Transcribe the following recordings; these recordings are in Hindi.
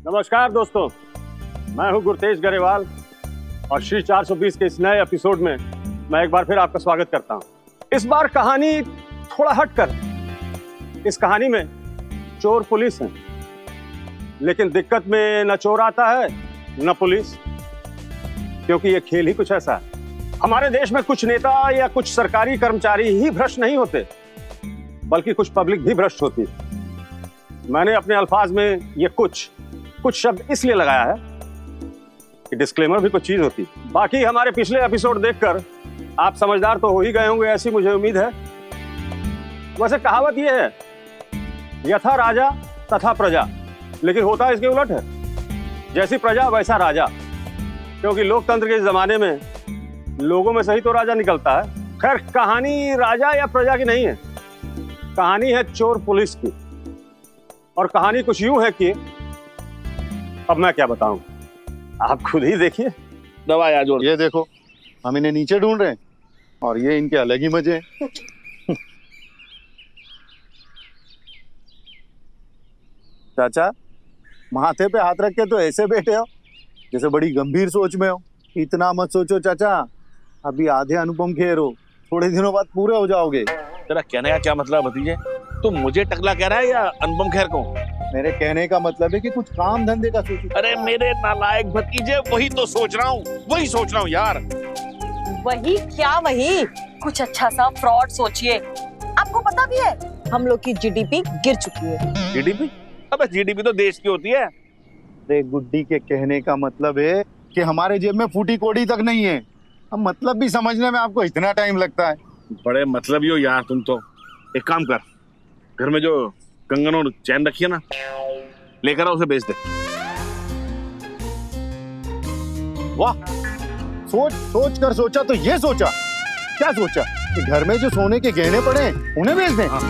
नमस्कार दोस्तों, मैं हूं गुरतेज गरेवाल और श्री 420 के इस नए एपिसोड में मैं एक बार फिर आपका स्वागत करता हूं। इस बार कहानी थोड़ा हटकर, इस कहानी में चोर पुलिस है, लेकिन दिक्कत में न चोर आता है न पुलिस, क्योंकि ये खेल ही कुछ ऐसा है। हमारे देश में कुछ नेता या कुछ सरकारी कर्मचारी ही भ्रष्ट नहीं होते, बल्कि कुछ पब्लिक भी भ्रष्ट होती है। मैंने अपने अल्फाज में ये कुछ शब्द इसलिए लगाया है कि डिस्क्लेमर भी कुछ चीज होती है। बाकी हमारे पिछले एपिसोड देखकर आप समझदार तो हो ही गए होंगे, ऐसी मुझे उम्मीद है। वैसे कहावत ये है, यथा राजा तथा प्रजा, लेकिन होता इसके उलट है। जैसी प्रजा वैसा राजा, क्योंकि लोकतंत्र के जमाने में लोगों में से ही तो राजा निकलता है। खैर, कहानी राजा या प्रजा की नहीं है, कहानी है चोर पुलिस की। और कहानी कुछ यूं है कि अब मैं क्या बताऊं, आप खुद ही देखिए। दवा यार जोड़। ये देखो, हम इन्हें नीचे ढूंढ रहे हैं और ये इनके अलग ही मजे हैं। चाचा, माथे पे हाथ रख के तो ऐसे बैठे हो जैसे बड़ी गंभीर सोच में हो। इतना मत सोचो चाचा, अभी आधे अनुपम खेर हो, थोड़े दिनों बाद पूरे हो जाओगे। तेरा कहने का क्या मतलब भतीजे? तुम मुझे टकला कह रहा है या अनुपम खेर को? मेरे कहने का मतलब है कि कुछ काम धंधे का सोचो। अरे मेरे नालायक भतीजे, वही तो सोच रहा हूँ यार। वही क्या वही, कुछ अच्छा सा फ्रॉड सोचिए। आपको पता भी है हम लोग की जीडीपी गिर चुकी है। जीडीपी? अबे जीडीपी तो देश की होती है। अरे गुड्डी के कहने का मतलब है कि हमारे जेब में फूटी कोड़ी तक नहीं है। अब मतलब भी समझने में आपको इतना टाइम लगता है। बड़े मतलब ही हो यार तुम तो। एक काम कर, घर में जो कंगन और चैन रखी है ना, लेकर आ, उसे बेच दे। वाह, सोच सोच कर सोचा तो ये सोचा। क्या सोचा कि घर में जो सोने के गहने पड़े हैं उन्हें बेच दें? हाँ।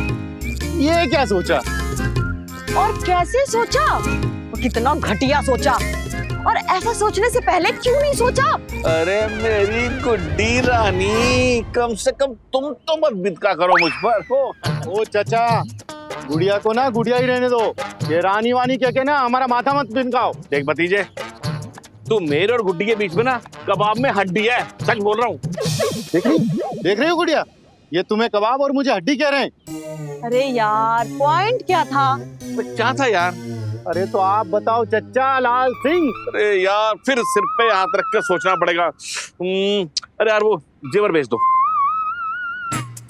ये क्या सोचा? और कैसे सोचा, और कितना घटिया सोचा, और ऐसा सोचने से पहले क्यों नहीं सोचा? अरे मेरी गुड्डी रानी, कम से कम तुम तो मत बिदका करो मुझ पर। ओ चाचा, गुड़िया को ना गुड़िया ही रहने दो। ये रानी वानी क्या के ना हमारा माथा मत बिनकाओ। देख भतीजे, तू मेरे और गुड्डी के बीच में ना कबाब में हड्डी है, सच बोल रहा हूँ। देख रही हो गुड़िया, ये तुम्हें कबाब और मुझे हड्डी कह रहे हैं। अरे यार, पॉइंट क्या था? क्या था यार? अरे तो आप बताओ चच्चा लाल सिंह। अरे यार, फिर सिर पे हाथ रख कर सोचना पड़ेगा। अरे यार, वो जेवर बेच दो।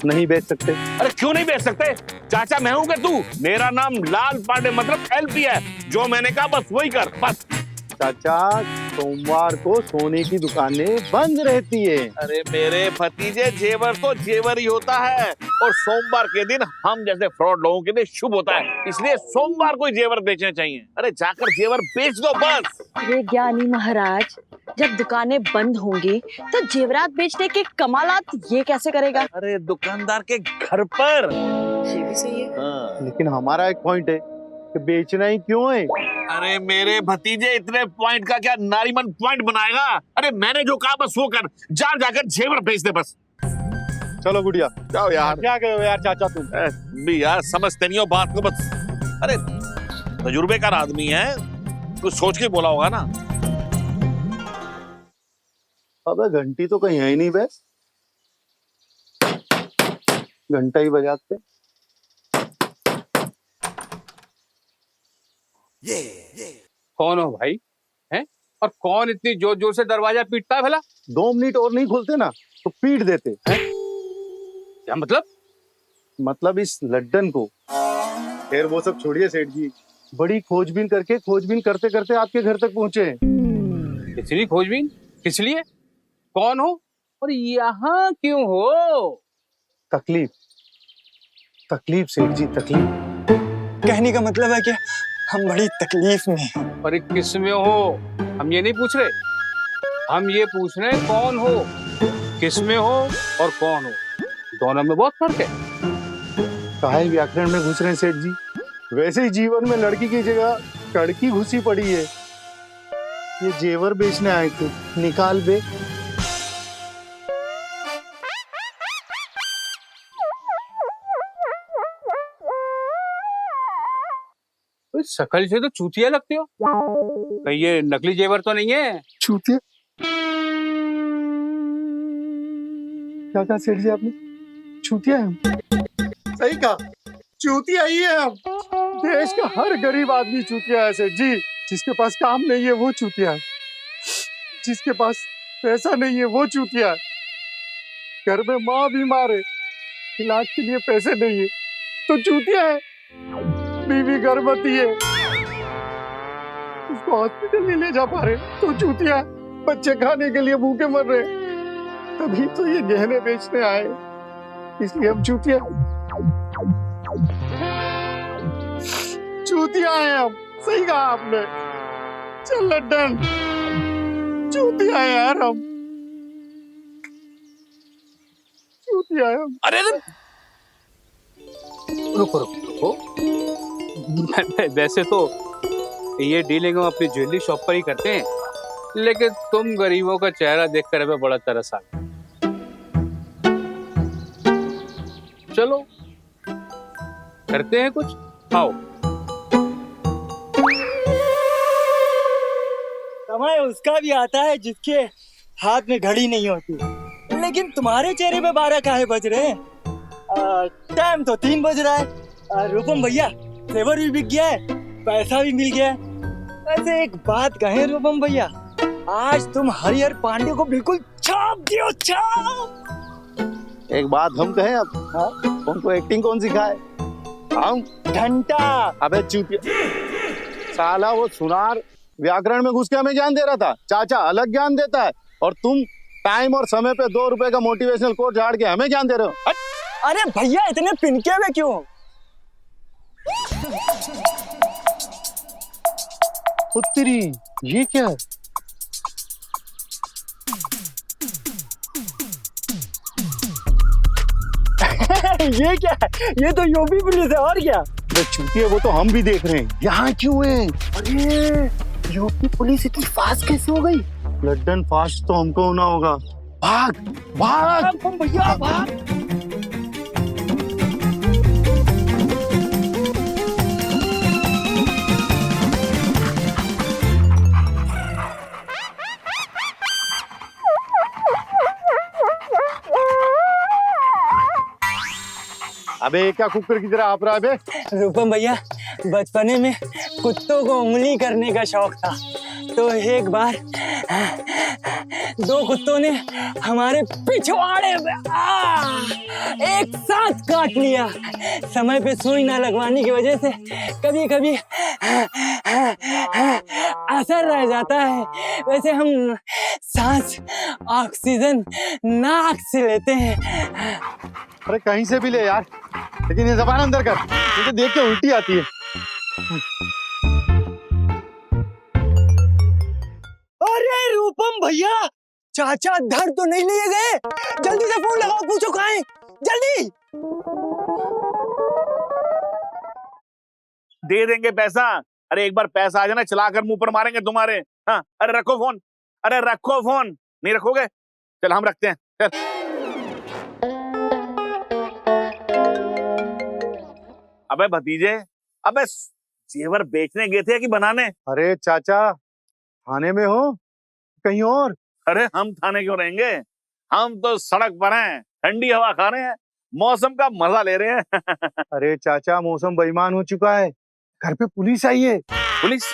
नहीं बेच सकते। अरे क्यों नहीं बेच सकते? चाचा मैं हूं क्या तू? मेरा नाम लाल पांडे मतलब एलपी है। जो मैंने कहा बस वही कर, बस। चाचा, सोमवार को सोने की दुकानें बंद रहती है। अरे मेरे भतीजे, जेवर तो जेवर ही होता है, और सोमवार के दिन हम जैसे फ्रॉड लोगों के लिए शुभ होता है, इसलिए सोमवार को जेवर बेचने चाहिए। अरे जाकर जेवर बेच दो बस। अरे ज्ञानी महाराज, जब दुकानें बंद होंगी तो जेवरात बेचने के कमालात ये कैसे करेगा? अरे दुकानदार के घर पर। ये भी सही है। हाँ। लेकिन हमारा एक पॉइंट है कि बेचना ही क्यों है। अरे मेरे भतीजे, इतने पॉइंट का क्या नारीमन पॉइंट बनाएगा? अरे मैंने जो कहा बस वो कर, जाकर जेवर बेच दे बस। चलो गुड़िया, जाओ यार। क्या कहो यार चाचा तुम। भी यार समझते नहीं हो बात को बस। अरे तजुर्बेकार आदमी है, कुछ सोच के बोला होगा ना। अबे घंटी तो कहीं है ही नहीं बे, घंटा ही बजाते। कौन हो भाई? हैं? और कौन इतनी जोर जोर से दरवाजा पीटता है भला? 2 मिनट और नहीं खुलते ना तो पीट देते हैं। क्या मतलब? मतलब इस लड्डन को। खैर वो सब छोड़िए सेठ जी, बड़ी खोजबीन करते करते आपके घर तक पहुंचे। इतनी खोजबीन किस लिए? कौन हो और यहाँ क्यों हो? तकलीफ सेठ जी, तकलीफ। कहने का मतलब है कि हम बड़ी तकलीफ में हैं। और किस में हो? हम ये नहीं पूछ रहे, हम ये पूछ रहे हैं कौन हो, किस में हो और कौन हो। दोनों में बहुत फर्क है। काहे व्याकरण में घुस रहे हैं सेठ जी? वैसे ही जीवन में लड़की की जगह कड़की घुसी पड़ी है। ये जेवर बेचने आए थे, निकाल बे। तो शकल से तो चूतिया लगते हो, कहीं ये नकली जेवर तो नहीं है? चूतिया? क्या कहा सेठ जी आपने? चूतिया है हम? सही कहा, चूतिया ही है हम। देश का हर गरीब आदमी चूतिया है सेठ जी। जिसके पास काम नहीं है वो चूतिया है, जिसके पास पैसा नहीं है वो चूतिया है, घर में माँ बीमार है, इलाज के लिए पैसे नहीं है तो चूतिया है, बीवी गर्भवती है, उसको हॉस्पिटल नहीं ले जा पा रहे तो चूतिया है, बच्चे खाने के लिए भूखे मर रहे, तभी तो ये गहने बेचने आए, इसलिए हम चूतिया है हम। सही कहा आपने। चल लड्डन, चूतिया है यार हम, चूतिया है हम। अरे रुको रुको रुको, वैसे तो ये डीलिंग हम अपनी ज्वेलरी शॉप पर ही करते हैं, लेकिन तुम गरीबों का चेहरा देखकर हमें बड़ा तरस आ गया। चलो करते हैं कुछ, आओ। समय उसका भी आता है जिसके हाथ में घड़ी नहीं होती, लेकिन तुम्हारे चेहरे पे 12 काहे बज रहे हैं? टाइम तो 3 बज रहा है। रूपम भैया, जेवर भी बिक गया है, पैसा भी मिल गया है। वैसे एक बात कहें रूपम भैया, आज तुम हरिहर पांडे को बिल्कुल छाप दियो, छाप। एक बात हम कहें अब, हाँ? उनको एक्टिंग कौन सिखाए? हम घंटा। अबे चूतिया साला, वो सुनार व्याकरण में घुस के हमें ज्ञान दे रहा था, चाचा अलग ज्ञान देता है, और तुम टाइम और समय पे 2 रुपए का मोटिवेशनल कोट झाड़ के हमें ज्ञान दे रहे हो। अरे भैया इतने पिनके में क्यों? उत्तरी, ये क्या है? ये क्या है? ये तो यूपी पुलिस है, और क्या? अरे चूतिया, वो तो हम भी देख रहे हैं, यहाँ क्यों है? अरे यूपी पुलिस इतनी फास्ट कैसे हो गई? लड्डन फास्ट तो हमको होना होगा। भाग भाग भैया भाग। अबे क्या कुकर की तरह आप रहा है बे? रूपम भैया, बचपने में कुत्तों को उंगली करने का शौक था, तो एक बार 2 कुत्तों ने हमारे पिछवाड़े में एक साथ काट लिया। समय पे सुई ना लगवाने की वजह से कभी कभी असर रह जाता है। वैसे हम सांस ऑक्सीजन नाक से लेते हैं। अरे कहीं से भी ले यार, लेकिन ये जबान अंदर कर, मुझे देख के उल्टी आती है। अरे रूपम भैया, चाचा धर तो नहीं लिए गए? जल्दी से फोन लगाओ, पूछो कहाँ है, जल्दी। दे देंगे पैसा। अरे एक बार पैसा आ जाए ना, चलाकर मुंह पर मारेंगे तुम्हारे। हाँ, अरे रखो फोन, अरे रखो फोन। नहीं रखोगे? चल हम रखते हैं, चल। अबे भतीजे, अबे जेवर बेचने गए थे कि बनाने? अरे चाचा, थाने में हो कहीं और? अरे हम थाने क्यों रहेंगे, हम तो सड़क पर हैं, ठंडी हवा खा रहे हैं, मौसम का मजा ले रहे हैं। अरे चाचा, मौसम बेईमान हो चुका है, घर पे पुलिस आई है। पुलिस?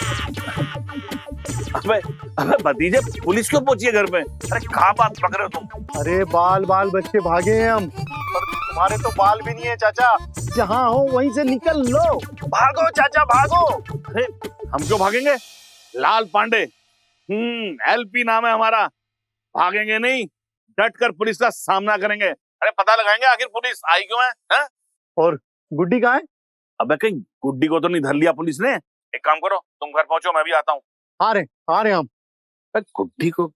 अबे अबे भतीजे, पुलिस क्यों पहुंची है घर पे? अरे कहाँ बात पकड़ रहे हो तुम? अरे बाल बाल बच के भागे हैं हम, पर तुम्हारे तो बाल भी नहीं है चाचा, जहाँ हो वहीं से निकल लो। भागो चाचा भागो। अरे हम क्यों भागेंगे? लाल पांडे, एलपी नाम है हमारा, भागेंगे नहीं, डट कर पुलिस का सामना करेंगे। अरे पता लगाएंगे आखिर पुलिस आई क्यों है, है? और गुड्डी कहाँ है? अबे कहीं गुड्डी को तो नहीं धर लिया पुलिस ने? एक काम करो, तुम घर पहुंचो, मैं भी आता हूँ। आ रहे हम। गुड्डी को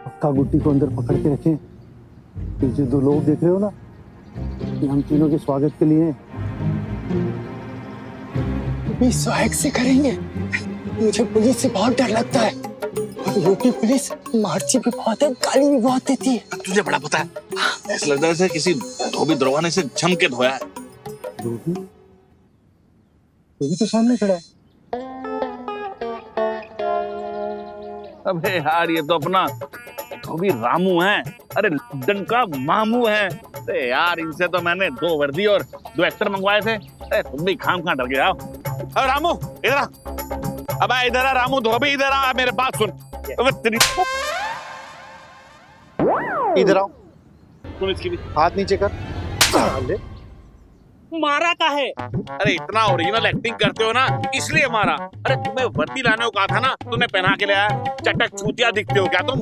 पक्का गुड्डी को अंदर पकड़ के रखें। ये जो 2 लोग देख रहे हो ना, ये हम तीनों के स्वागत के लिए हैं। स्वैग से करेंगे। मुझे पुलिस से बहुत डर लगता है और यूपी पुलिस मार्ची भी बहुत है, गाली भी बहुत देती है। तुझे बड़ा पता है, ऐसा लगता है जैसे किसी धोबी दरोगा ने इसे जम के धोया है। धोबी तो सामने खड़ा है। अबे यार ये तो अपना धोबी रामू है, अरे लंदन का मामू है। अरे यार इनसे तो मैंने 2 वर्दी और 2 एक्टर मंगवाए थे। अरे तुम भी खाम डर गए। आओ अरे रामू इधर आ, अब इधर आ रामू धोबी, इधर आ मेरे बात सुन। इधर आओ, सुन इसकी भी। हाथ नीचे कर। मारा का है? अरे इतना ओरिजिनल एक्टिंग करते हो ना इसलिए मारा। अरे तुम्हें वर्दी लाने को कहा था ना, तुमने पहना के ले आया। चटक चूतिया दिखते हो क्या तुम?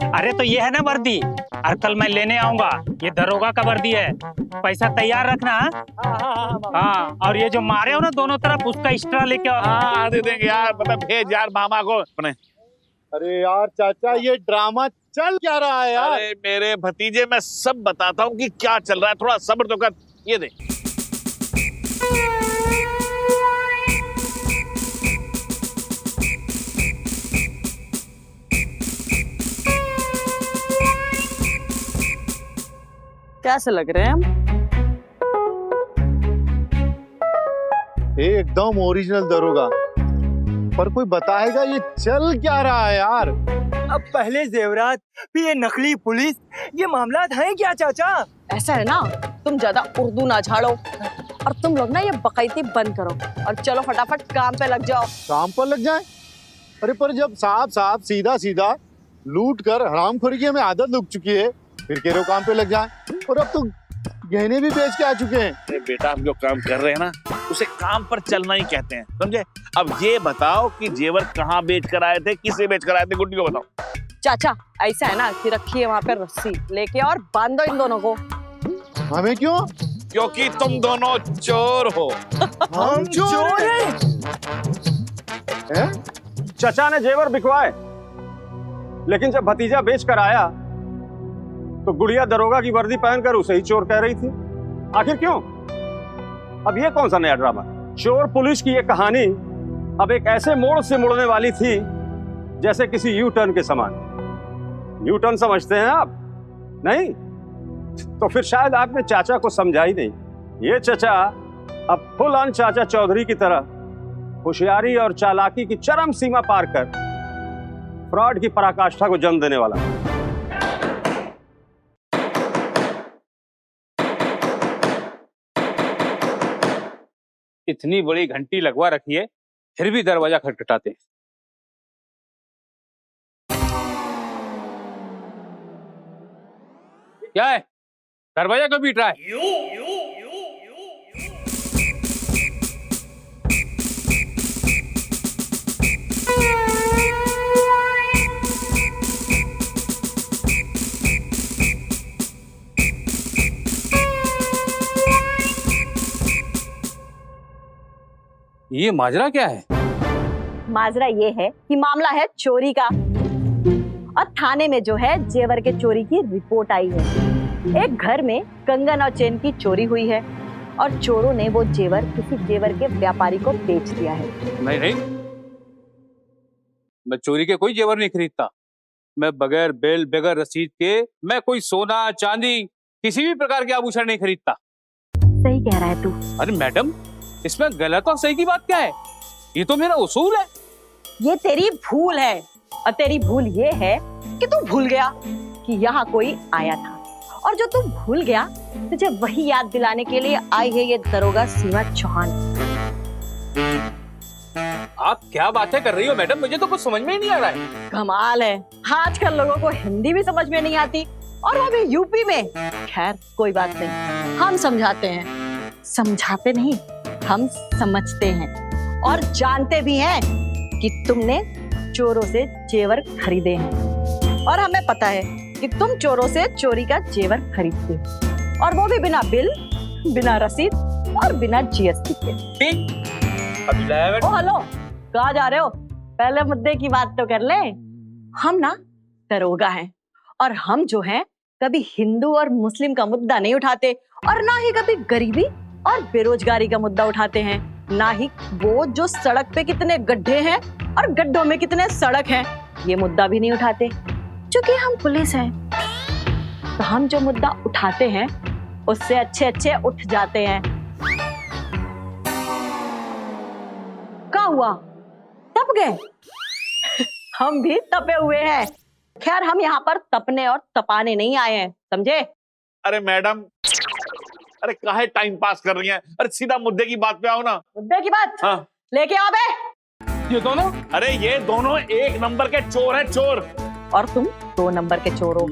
अरे तो ये है ना वर्दी, और कल मैं लेने आऊंगा। ये दरोगा का वर्दी है, पैसा तैयार रखना। हाँ, और ये जो मारे हो ना दोनों तरफ, उसका एक्स्ट्रा लेके आओ। हाँ दे देंगे यार, मतलब भेज यार मामा को अपने। अरे यार चाचा, ये ड्रामा चल क्या रहा है यार? अरे मेरे भतीजे मैं सब बताता हूँ कि क्या चल रहा है, थोड़ा सब्र तो कर। ये दे। कैसे लग रहे हैं हम? एकदम ओरिजिनल दरोगा। पर कोई बताएगा ये चल क्या रहा है यार? अब पहले जेवरात फिर ये नकली पुलिस, ये मामला है क्या चाचा? ऐसा है ना, तुम ज्यादा उर्दू ना झाड़ो और तुम लोग ना ये बकैती बंद करो और चलो फटाफट काम पे लग जाओ। काम पर लग जाए? अरे पर जब साफ सीधा सीधा लूट कर हरामखोरी की हमें आदत लग चुकी है, फिर कह रहे हो काम पे लग जाए? और अब तो गहने भी बेच के आ चुके हैं। अरे बेटा हम जो काम कर रहे हैं ना उसे काम पर चलना ही कहते हैं, समझे? अब ये बताओ कि जेवर कहाँ बेच कर आए थे, किसे बेच कर आए थे? गुड्डी को बताओ। चाचा ऐसा है ना कि रखिए वहाँ पे रस्सी लेके और बांध दो इन दोनों को। हमें क्यों? क्योंकि तुम दोनों चोर हो। हम चोर हैं? चचा ने जेवर बिकवाए, लेकिन जब भतीजा बेच कर आया तो गुड़िया दरोगा की वर्दी पहनकर उसे ही चोर कह रही थी। आखिर क्यों? अब ये कौन सा नया ड्रामा? चोर पुलिस की ये कहानी अब एक ऐसे मोड़ से मुड़ने वाली थी जैसे किसी यू टर्न के समान। यू टर्न समझते हैं आप? नहीं? तो फिर शायद आपने चाचा को समझा ही नहीं। ये चचा अब फुल ऑन चाचा चौधरी की तरह होशियारी और चालाकी की चरम सीमा पार कर फ्रॉड की पराकाष्ठा को जन्म देने वाला। इतनी बड़ी घंटी लगवा रखी है, फिर भी दरवाजा खटखटाते हैं। क्या है? दरवाजा क्यों पीट रहा है? ये माजरा क्या है? माजरा ये है कि मामला है चोरी का और थाने में जो है जेवर के चोरी की रिपोर्ट आई है। एक घर में कंगन और चेन की चोरी हुई है और चोरों ने वो जेवर किसी जेवर के व्यापारी को बेच दिया है। नहीं, मैं चोरी के कोई जेवर नहीं खरीदता। मैं बगैर बेल बगैर रसीद के मैं कोई सोना चांदी किसी भी प्रकार के आभूषण नहीं खरीदता। सही कह रहा है तू। अरे मैडम, इसमें गलत और सही की बात क्या है? ये तो मेरा उसूल है। ये तेरी भूल है और तेरी भूल ये है कि तू भूल गया कि यहाँ कोई आया था, और जो तू भूल गया तुझे वही याद दिलाने के लिए आई है ये दरोगा सीमा चौहान। आप क्या बातें कर रही हो मैडम? मुझे तो कुछ समझ में ही नहीं आ रहा है। कमाल है, आजकल लोगों को हिंदी भी समझ में नहीं आती और वो भी यूपी में। खैर कोई बात नहीं, हम समझाते हैं। समझाते नहीं, हम समझते हैं और जानते भी हैं कि तुमने चोरों से जेवर खरीदे हैं और हमें पता है कि तुम चोरों से चोरी का जेवर खरीदते हो, और वो भी बिना बिल, बिना रसीद और बिना जीएसटी के। ठीक, अभी लाया मैडम। ओ हेलो, कहाँ जा रहे हो? पहले मुद्दे की बात तो कर ले। हम ना दरोगा हैं और हम जो हैं कभी हिंदू और मुस्लिम का मुद्दा नहीं उठाते और ना ही कभी गरीबी और बेरोजगारी का मुद्दा उठाते हैं। ना ही वो जो सड़क पे कितने गड्ढे हैं और गड्ढों में कितने सड़क हैं, ये मुद्दा भी नहीं उठाते। क्योंकि हम पुलिस हैं, तो हम जो मुद्दा उठाते हैं उससे अच्छे अच्छे उठ जाते हैं। क्या हुआ, तप गए? हम भी तपे हुए हैं। खैर, हम यहाँ पर तपने और तपाने नहीं आए हैं, समझे? अरे मैडम, अरे काहे टाइम पास कर रही हैं? अरे सीधा मुद्दे की बात पे आओ ना। मुद्दे की बात हाँ। लेके आओ बे। ये दोनों? अरे ये दोनों एक नंबर के चोर हैं, चोर। और तुम 2 नंबर के चोर हो।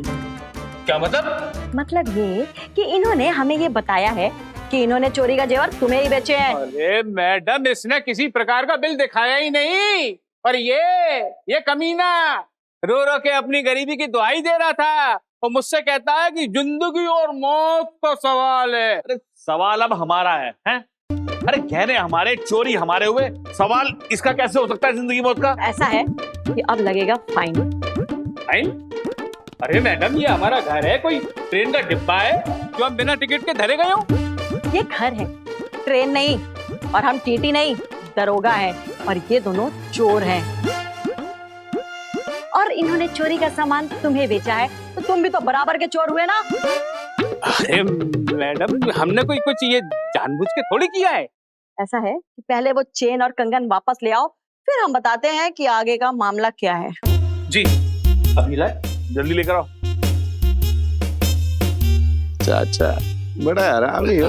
क्या मतलब? मतलब ये कि इन्होंने हमें ये बताया है कि इन्होंने चोरी का जेवर तुम्हें ही बेचे हैं। अरे मैडम, इसने किसी प्रकार का बिल दिखाया ही नहीं। और ये कमीना रो रो के अपनी गरीबी की दुहाई दे रहा था और मुझसे कहता है कि जिंदगी और मौत का सवाल है। अरे सवाल अब हमारा है? अरे गहने हमारे, चोरी हमारे हुए, सवाल इसका कैसे हो सकता है जिंदगी मौत का? ऐसा है कि अब लगेगा फाइन। फाइन? अरे मैडम, ये हमारा घर है, कोई ट्रेन का डिब्बा है जो हम बिना टिकट के धरे गए हो? ये घर है, ट्रेन नहीं। और हम टीटी नहीं, दरोगा है। और ये दोनों चोर हैं। और इन्होंने चोरी का सामान तुम्हें बेचा है, तो तुम भी तो बराबर के चोर हुए ना। अरे मैडम, हमने कोई कुछ ये जानबूझ के थोड़ी किया है। ऐसा है कि पहले वो चेन और कंगन वापस ले आओ, फिर हम बताते हैं कि आगे का मामला क्या है। जी, अभी लाए, जल्दी लेकर आओ। चाचा बड़ा हरामी हो।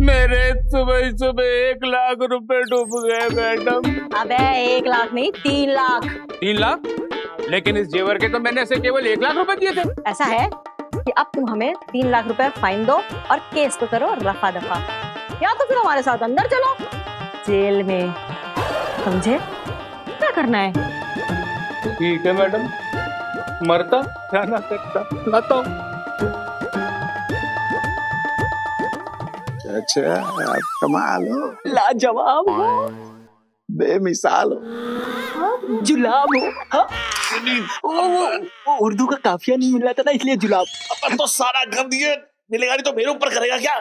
मेरे सुबह सुबह 1 लाख रुपए डूब गए मैडम। अबे 1 लाख नहीं, 3 लाख। 3 लाख? लेकिन इस जेवर के तो मैंने ऐसे केवल 1 लाख रुपए दिए थे। ऐसा है कि अब तुम हमें 3 लाख रुपए फाइन दो और केस को करो रफा दफा, या तो फिर हमारे साथ अंदर चलो जेल में, समझे? क्या करना है? ठीक है मैडम, मरता क्या ना करता, लाता हूँ। अच्छा, आप कमाल हो, लाजवाब हो, बेमिसाल हो। जुलाब हो। हाँ? वो उर्दू का काफिया नहीं मिल रहा था ना, इसलिए जुलाब। अपन तो सारा घर दिए, मिलेगा नहीं तो मेरे ऊपर करेगा क्या?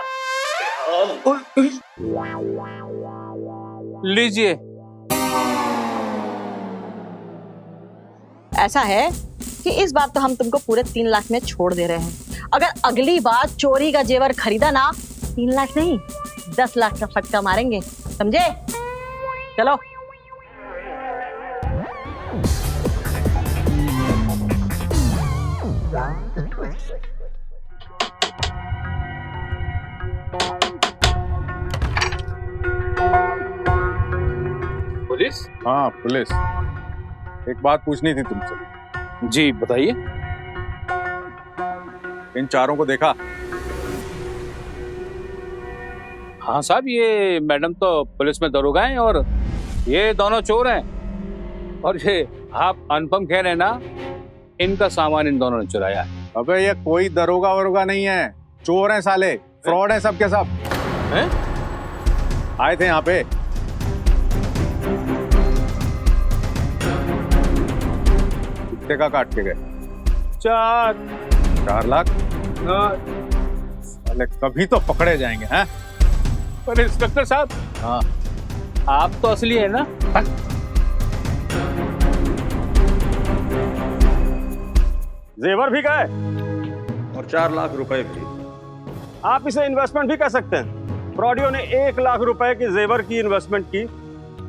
लीजिए। ऐसा है कि इस बार तो हम तुमको पूरे 3 लाख में छोड़ दे रहे हैं। अगर अगली बार चोरी का जेवर खरीदा ना, 3 लाख नहीं 10 लाख का फटका मारेंगे, समझे? चलो। पुलिस? हाँ पुलिस, एक बात पूछनी थी तुमसे। जी बताइए। इन चारों को देखा? हाँ साहब, ये मैडम तो पुलिस में दरोगा हैं और ये दोनों चोर हैं। और ये आप अनुपम कह रहे हैं ना, इनका सामान इन दोनों ने चुराया है। अबे ये कोई दरोगा वरोगा नहीं है, चोर हैं साले, फ्रॉड हैं सबके सब। हैं? आए थे यहाँ पे, कितने का काट के गए? 4 लाख? साले कभी तो पकड़े जाएंगे हैं? पर इंस्पेक्टर साहब, हाँ आप तो असली है ना? जेवर भी गए और 4 लाख रुपए भी। आप इसे इन्वेस्टमेंट भी कह सकते हैं। फ्रॉडियो ने 1 लाख रुपए की जेवर की इन्वेस्टमेंट की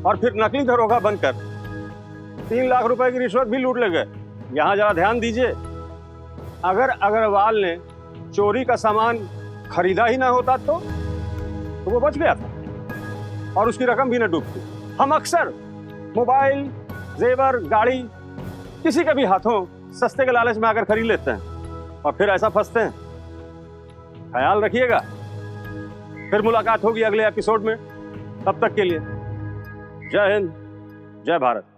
और फिर नकली दरोगा बनकर 3 लाख रुपए की रिश्वत भी लूट ले गए। यहाँ जरा ध्यान दीजिए, अगर अग्रवाल ने चोरी का सामान खरीदा ही ना होता तो वो बच गया था और उसकी रकम भी न डूबती। हम अक्सर मोबाइल, जेवर, गाड़ी किसी के भी हाथों सस्ते के लालच में आकर खरीद लेते हैं और फिर ऐसा फंसते हैं। ख्याल रखिएगा। फिर मुलाकात होगी अगले एपिसोड में। तब तक के लिए जय हिंद, जय भारत।